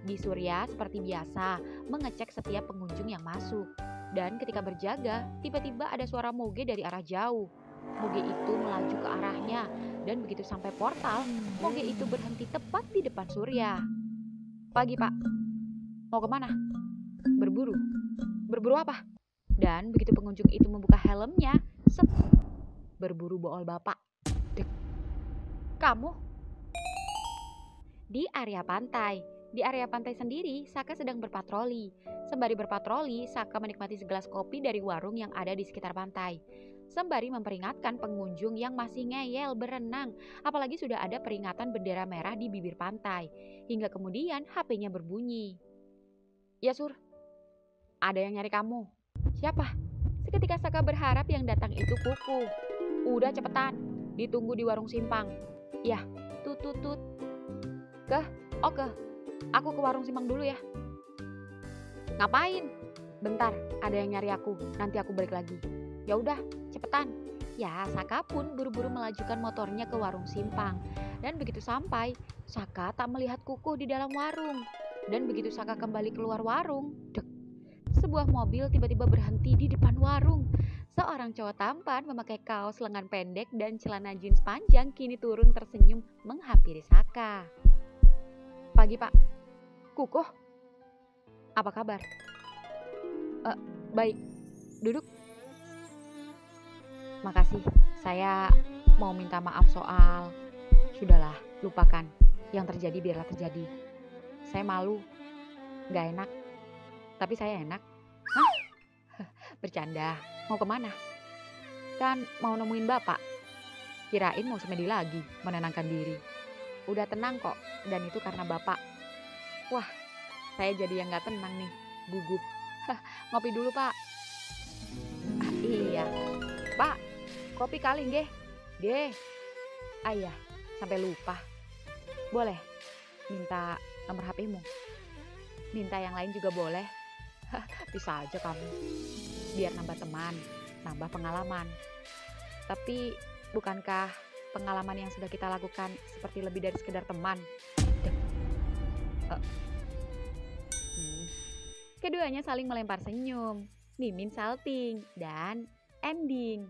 Di Surya seperti biasa mengecek setiap pengunjung yang masuk. Dan ketika berjaga, tiba-tiba ada suara moge dari arah jauh. Moge itu melaju ke arahnya dan begitu sampai portal, moge itu berhenti tepat di depan Surya. Pagi Pak, mau kemana? Berburu. Berburu apa? Dan begitu pengunjung itu membuka helmnya, berburu bool Bapak. Dek. Kamu? Di area pantai. Di area pantai sendiri, Saka sedang berpatroli. Sembari berpatroli, Saka menikmati segelas kopi dari warung yang ada di sekitar pantai. Sembari memperingatkan pengunjung yang masih ngeyel berenang, apalagi sudah ada peringatan bendera merah di bibir pantai. Hingga kemudian HP-nya berbunyi. Ya Sur, ada yang nyari kamu. Siapa? Seketika Saka berharap yang datang itu Kukuh. Udah cepetan, ditunggu di warung Simpang. Ya, tut. Oke, aku ke warung Simpang dulu ya. Ngapain? Bentar, ada yang nyari aku, nanti aku balik lagi. Ya udah, cepetan. Ya, Saka pun buru-buru melajukan motornya ke warung Simpang. Dan begitu sampai, Saka tak melihat Kukuh di dalam warung. Dan begitu Saka kembali keluar warung, dek, sebuah mobil tiba-tiba berhenti di depan warung. Seorang cowok tampan memakai kaos lengan pendek dan celana jeans panjang kini turun tersenyum menghampiri Saka. Pagi Pak. Kukuh, apa kabar? Baik, duduk. Makasih, saya mau minta maaf soal... Sudahlah, lupakan. Yang terjadi biarlah terjadi. Saya malu, gak enak. Tapi saya enak. Hah? Bercanda, mau kemana? Kan mau nemuin Bapak. Kirain mau semedi lagi, menenangkan diri. Udah tenang kok, dan itu karena Bapak. Wah, saya jadi yang gak tenang nih, gugup. Ngopi dulu Pak. Iya, Pak, kopi kali nggih? Nggih. Iya, sampai lupa. Boleh minta nomor HP-mu? Minta yang lain juga boleh. Bisa aja kamu. Biar nambah teman, nambah pengalaman. Tapi bukankah pengalaman yang sudah kita lakukan seperti lebih dari sekedar teman? Keduanya saling melempar senyum, mimin salting, dan ending.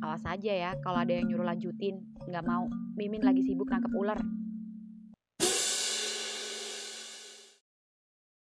Awas aja ya kalau ada yang nyuruh lanjutin. Nggak mau, Mimin lagi sibuk nangkep ular.